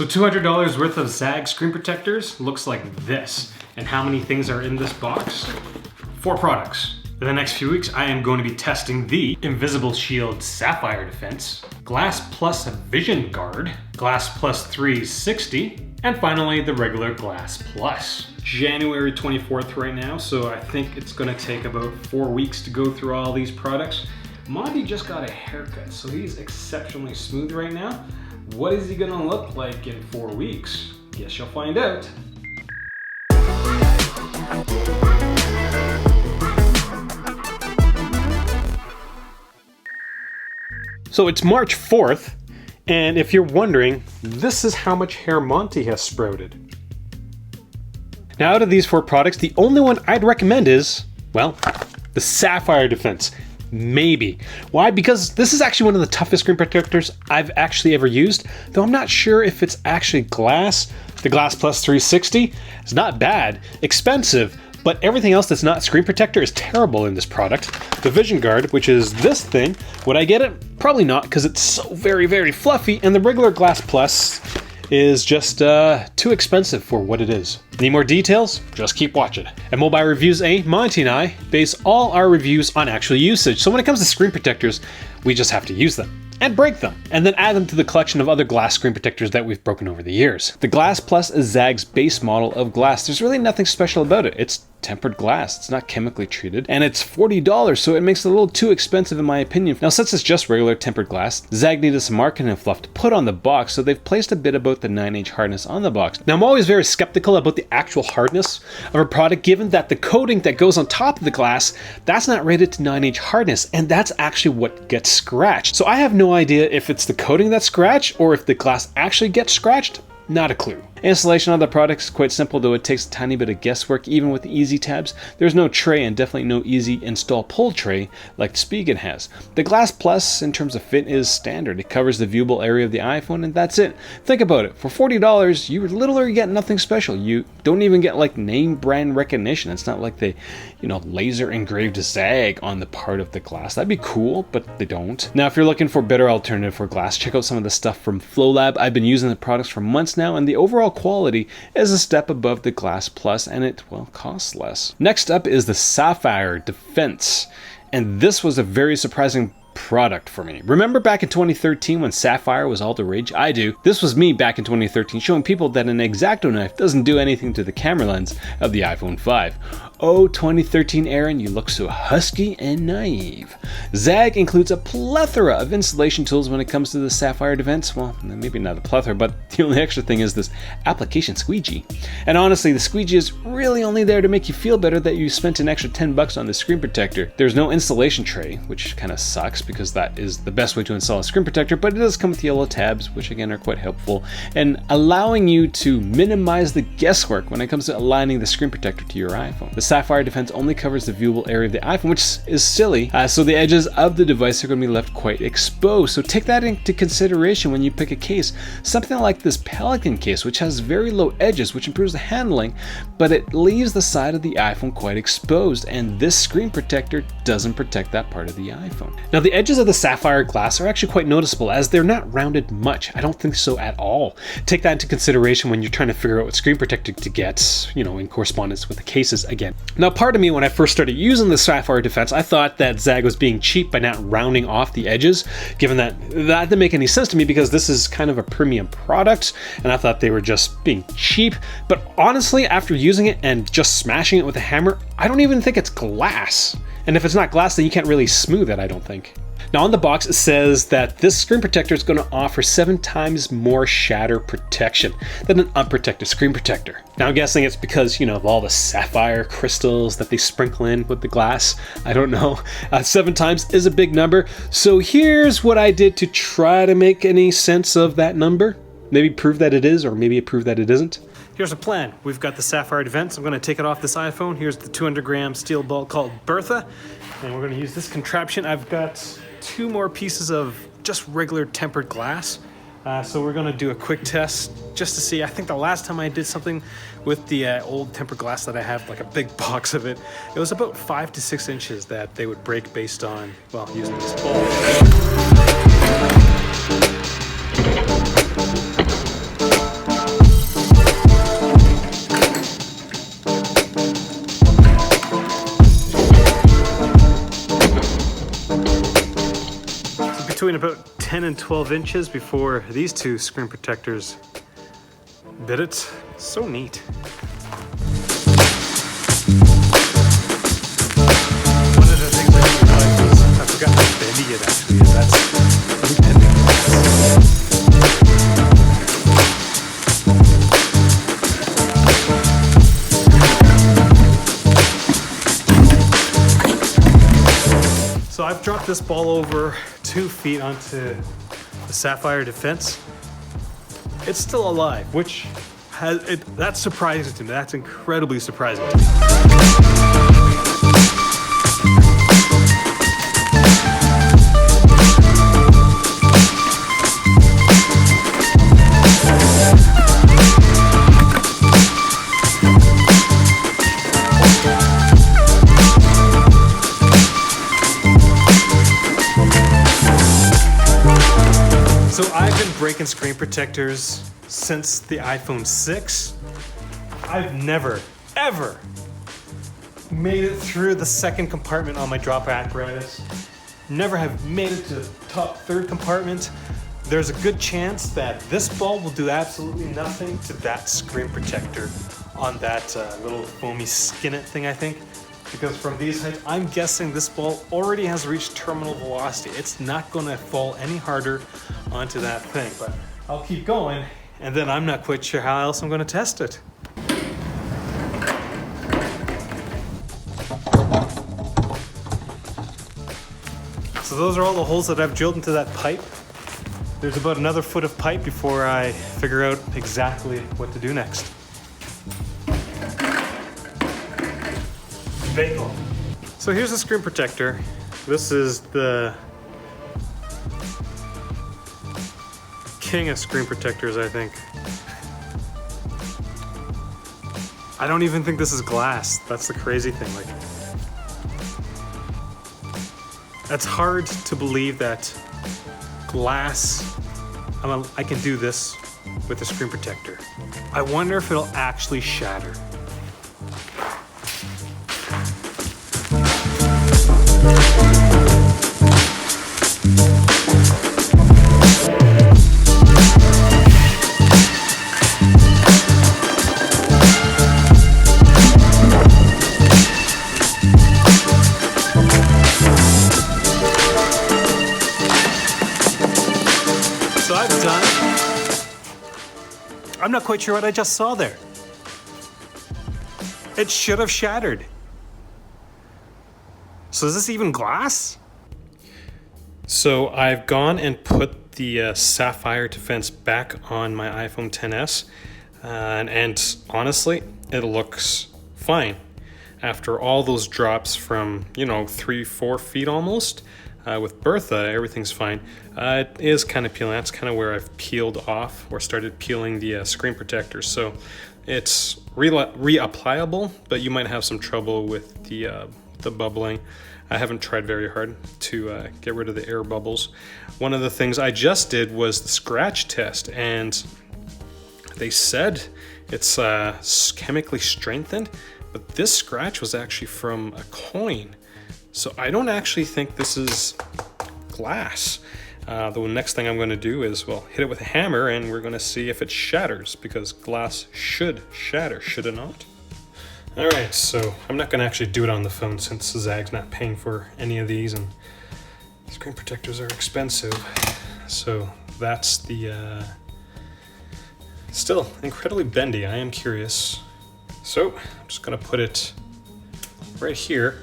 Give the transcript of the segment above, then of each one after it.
So $200 worth of Zagg screen protectors looks like this. And how many things are in this box? 4 products. In the next few weeks, I am going to be testing the InvisibleShield Sapphire Defense, Glass+Visionguard, Glass+360, and finally the regular Glass+. January 24th right now, so I think it's gonna take about 4 weeks to go through all these products. Monty just got a haircut, so he's exceptionally smooth right now. What is he gonna look like in 4 weeks? Guess you'll find out. So it's March 4th, and if you're wondering, this is how much hair Monty has sprouted. Now out of these 4 products, the only one I'd recommend is, well, the Sapphire Defense. Maybe. Why? Because this is actually one of the toughest screen protectors I've actually ever used, though I'm not sure if it's actually glass. The Glass+360 is not bad, expensive, but everything else that's not screen protector is terrible in this product. The Visionguard, which is this thing, would I get it? Probably not, because it's so very, very fluffy, and the regular Glass+ is just too expensive for what it is. Need more details? Just keep watching. At MobileReviewsEh, Monty and I base all our reviews on actual usage, so when it comes to screen protectors, we just have to use them and break them, and then add them to the collection of other glass screen protectors that we've broken over the years. The Glass+ is Zagg's base model of glass. There's really nothing special about it. It's tempered glass, it's not chemically treated, and it's $40, so it makes it a little too expensive in my opinion. Now since it's just regular tempered glass, Zagg needed some marketing fluff to put on the box, so they've placed a bit about the 9H hardness on the box. Now I'm always very skeptical about the actual hardness of a product, given that the coating that goes on top of the glass, that's not rated to 9H hardness, and that's actually what gets scratched. So I have no idea if it's the coating that's scratched or if the glass actually gets scratched. Not a clue. Installation on the product is quite simple, though it takes a tiny bit of guesswork even with the easy tabs. There's no tray and definitely no easy install pull tray like the Spigen has. The Glass+ in terms of fit is standard. It covers the viewable area of the iPhone and that's it. Think about it. For $40, you literally get nothing special. You don't even get like name brand recognition. It's not like they, laser engraved Zagg on the part of the glass. That'd be cool, but they don't. Now, if you're looking for a better alternative for glass, check out some of the stuff from FlowLab. I've been using the products for months now, and the overall quality is a step above the Glass+, and it, costs less. Next up is the Sapphire Defense, and this was a very surprising product for me. Remember back in 2013 when Sapphire was all the rage? I do. This was me back in 2013 showing people that an X-Acto knife doesn't do anything to the camera lens of the iPhone 5. Oh, 2013 Aaron, you look so husky and naive. Zagg includes a plethora of installation tools when it comes to the Sapphire Defense. Well, maybe not a plethora, but the only extra thing is this application squeegee. And honestly, the squeegee is really only there to make you feel better that you spent an extra $10 on the screen protector. There's no installation tray, which kind of sucks because that is the best way to install a screen protector, but it does come with yellow tabs, which again are quite helpful, and allowing you to minimize the guesswork when it comes to aligning the screen protector to your iPhone. The Sapphire Defense only covers the viewable area of the iPhone, which is silly, so the edges of the device are going to be left quite exposed. So take that into consideration when you pick a case. Something like this Pelican case, which has very low edges, which improves the handling, but it leaves the side of the iPhone quite exposed, and this screen protector doesn't protect that part of the iPhone. Now the edges of the Sapphire glass are actually quite noticeable, as they're not rounded much. I don't think so at all. Take that into consideration when you're trying to figure out what screen protector to get, in correspondence with the cases again. Now, part of me, when I first started using the Sapphire Defense, I thought that Zagg was being cheap by not rounding off the edges, given that didn't make any sense to me because this is kind of a premium product, and I thought they were just being cheap. But honestly, after using it and just smashing it with a hammer, I don't even think it's glass. And if it's not glass, then you can't really smooth it, I don't think. Now on the box it says that this screen protector is going to offer 7 times more shatter protection than an unprotected screen protector. Now I'm guessing it's because, of all the sapphire crystals that they sprinkle in with the glass. I don't know. 7 times is a big number. So here's what I did to try to make any sense of that number. Maybe prove that it is, or maybe prove that it isn't. Here's a plan. We've got the Sapphire Defense. I'm going to take it off this iPhone. Here's the 200-gram steel ball called Bertha. And we're going to use this contraption. I've got 2 more pieces of just regular tempered glass. So we're going to do a quick test just to see. I think the last time I did something with the old tempered glass that I have, like a big box of it, it was about 5 to 6 inches that they would break based on, using this ball. 10 and 12 inches before these two screen protectors bit it. So neat. One of the things I didn't realize was I forgot how bendy it actually is. That's really bending. So I've dropped this ball over 2 feet onto the Sapphire Defense. It's still alive, which that's surprising to me. That's incredibly surprising to me. So I've been breaking screen protectors since the iPhone 6. I've never, ever made it through the second compartment on my dropper apparatus. Never have made it to the top third compartment. There's a good chance that this ball will do absolutely nothing to that screen protector on that little foamy skinnet thing, I think. Because from these heights, I'm guessing this ball already has reached terminal velocity. It's not gonna fall any harder onto that thing, but I'll keep going, and then I'm not quite sure how else I'm gonna test it. So those are all the holes that I've drilled into that pipe. There's about another foot of pipe before I figure out exactly what to do next. Bagel. So here's the screen protector. This is the king of screen protectors, I think. I don't even think this is glass. That's the crazy thing. Like, that's hard to believe that glass, I can do this with a screen protector. I wonder if it'll actually shatter. So I've done, I'm not quite sure what I just saw there. It should have shattered. So is this even glass? So I've gone and put the Sapphire Defense back on my iPhone XS, and honestly, it looks fine. After all those drops from, 3-4 feet almost, with Bertha, everything's fine. It is kind of peeling. That's kind of where I've peeled off or started peeling the screen protector. So it's reapplicable, but you might have some trouble with the bubbling. I haven't tried very hard to get rid of the air bubbles. One of the things I just did was the scratch test, and they said it's chemically strengthened, but this scratch was actually from a coin. So I don't actually think this is glass. The next thing I'm going to do is, hit it with a hammer, and we're going to see if it shatters, because glass should shatter, should it not? All right, so I'm not going to actually do it on the phone since Zagg's not paying for any of these, and screen protectors are expensive. So that's the, still incredibly bendy. I am curious. So I'm just going to put it right here.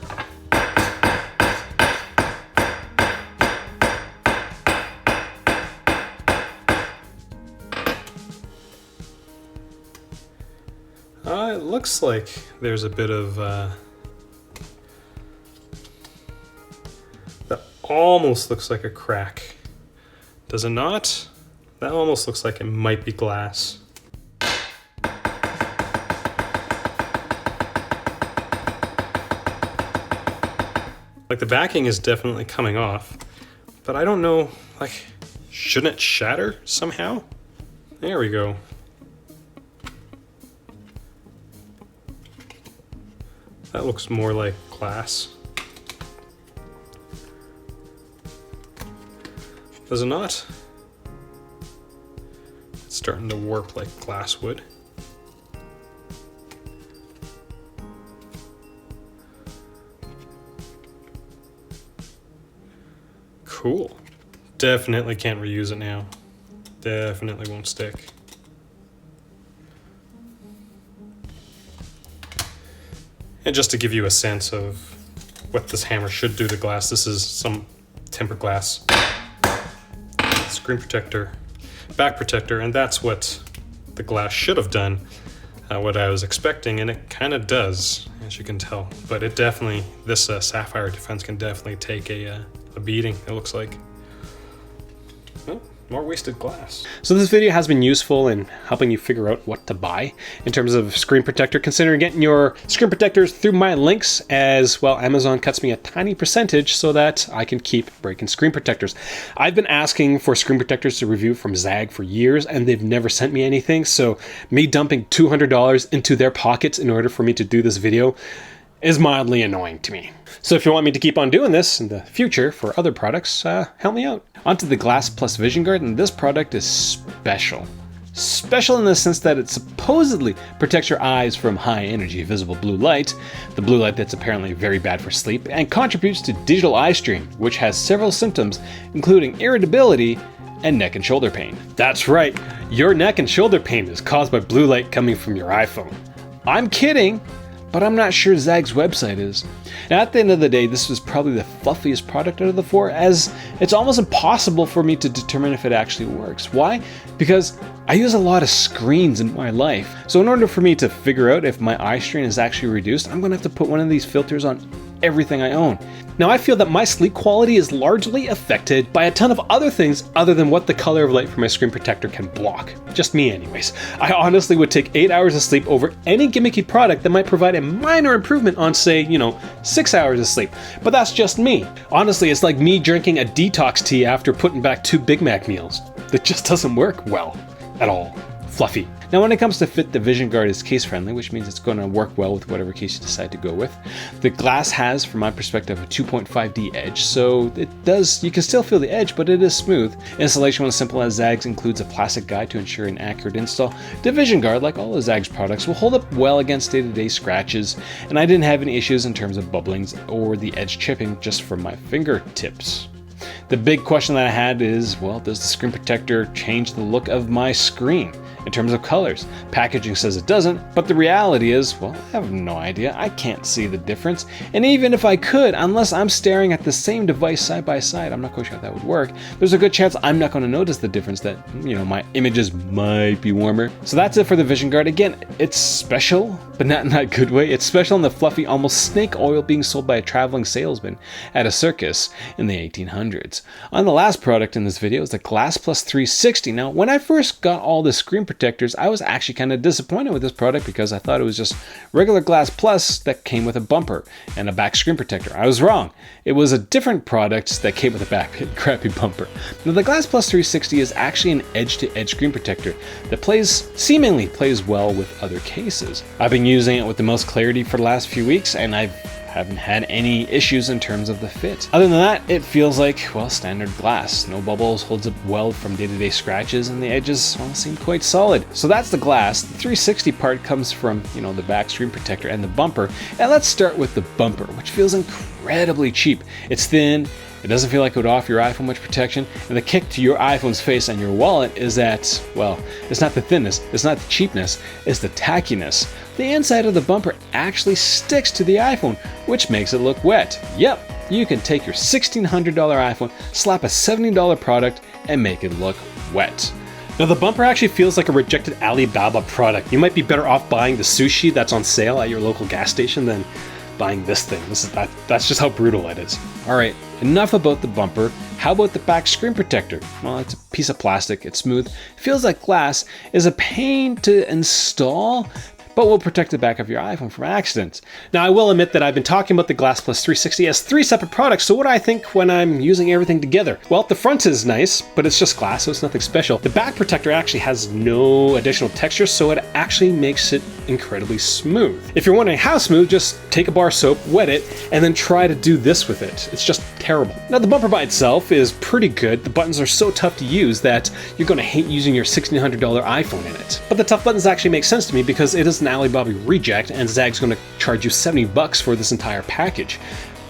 It looks like there's a bit of, that almost looks like a crack. Does it not? That almost looks like it might be glass. Like, the backing is definitely coming off, but I don't know, shouldn't it shatter somehow? There we go. That looks more like glass. Does it not? It's starting to warp like glass would. Cool. Definitely can't reuse it now. Definitely won't stick. And just to give you a sense of what this hammer should do to glass, this is some tempered glass screen protector, back protector, and that's what the glass should have done, what I was expecting, and it kind of does, as you can tell. But it definitely, this Sapphire Defense can definitely take a beating, it looks like. Well, more wasted glass. So this video has been useful in helping you figure out what to buy in terms of screen protector. Consider getting your screen protectors through my links, as well Amazon cuts me a tiny percentage so that I can keep breaking screen protectors. I've been asking for screen protectors to review from Zagg for years, and they've never sent me anything, so me dumping $200 into their pockets in order for me to do this video is mildly annoying to me. So if you want me to keep on doing this in the future for other products, help me out. Onto the Glass+Visionguard, and this product is special. Special in the sense that it supposedly protects your eyes from high energy visible blue light, the blue light that's apparently very bad for sleep, and contributes to digital eye strain, which has several symptoms, including irritability and neck and shoulder pain. That's right, your neck and shoulder pain is caused by blue light coming from your iPhone. I'm kidding, but I'm not sure Zagg's website is. Now, at the end of the day, this was probably the fluffiest product out of the four, as it's almost impossible for me to determine if it actually works. Why? Because I use a lot of screens in my life. So in order for me to figure out if my eye strain is actually reduced, I'm gonna have to put one of these filters on everything I own. Now, I feel that my sleep quality is largely affected by a ton of other things other than what the color of light from my screen protector can block. Just me anyways. I honestly would take 8 hours of sleep over any gimmicky product that might provide a minor improvement on, say, 6 hours of sleep. But that's just me. Honestly, it's like me drinking a detox tea after putting back 2 Big Mac meals. That just doesn't work well at all. Fluffy. Now, when it comes to fit, the Visionguard is case friendly, which means it's going to work well with whatever case you decide to go with. The glass has, from my perspective, a 2.5D edge, so you can still feel the edge, but it is smooth. Installation was simple, as Zagg's includes a plastic guide to ensure an accurate install. The Visionguard, like all of Zagg's products, will hold up well against day-to-day scratches, and I didn't have any issues in terms of bubblings or the edge chipping just from my fingertips. The big question that I had is, well, does the screen protector change the look of my screen in terms of colors? Packaging says it doesn't, but the reality is, well, I have no idea. I can't see the difference. And even if I could, unless I'm staring at the same device side by side, I'm not quite sure how that would work. There's a good chance I'm not going to notice the difference, that, my images might be warmer. So that's it for the Visionguard. Again, it's special, but not in that good way. It's special in the fluffy, almost snake oil being sold by a traveling salesman at a circus in the 1800s. On the last product in this video is the Glass+360. Now, when I first got all the screen protectors, I was actually kind of disappointed with this product because I thought it was just regular Glass Plus that came with a bumper and a back screen protector. I was wrong. It was a different product that came with a back crappy bumper. Now, the Glass+360 is actually an edge-to-edge screen protector that seemingly plays well with other cases. I've been using it with the most clarity for the last few weeks, and I haven't had any issues in terms of the fit. Other than that, it feels like, well, standard glass. No bubbles, holds up well from day-to-day scratches, and the edges, well, seem quite solid. So that's the glass. The 360 part comes from, the back screen protector and the bumper. And let's start with the bumper, which feels incredibly cheap. It's thin. It doesn't feel like it would offer your iPhone much protection, and the kick to your iPhone's face and your wallet is that, well, it's not the thinness, it's not the cheapness, it's the tackiness. The inside of the bumper actually sticks to the iPhone, which makes it look wet. Yep, you can take your $1,600 iPhone, slap a $70 product, and make it look wet. Now, the bumper actually feels like a rejected Alibaba product. You might be better off buying the sushi that's on sale at your local gas station than buying this thing. That's just how brutal it is. All right, enough about the bumper. How about the back screen protector? Well, it's a piece of plastic. It's smooth. Feels like glass. Is a pain to install, but will protect the back of your iPhone from accidents. Now, I will admit that I've been talking about the Glass+360 as 3 separate products, so what do I think when I'm using everything together? Well, the front is nice, but it's just glass, so it's nothing special. The back protector actually has no additional texture, so it actually makes it incredibly smooth. If you're wondering how smooth, just take a bar of soap, wet it, and then try to do this with it. It's just terrible. Now the bumper by itself is pretty good. The buttons are so tough to use that you're going to hate using your $1,600 iPhone in it. But the tough buttons actually make sense to me because it is an Alibaba reject and Zagg's going to charge you $70 for this entire package.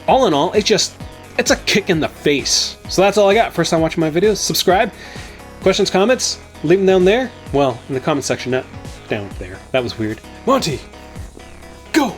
All in all, it's a kick in the face. So that's all I got. First time watching my videos, subscribe. Questions, comments, leave them down there. Well, in the comment section, not down there. That was weird. Monty, go!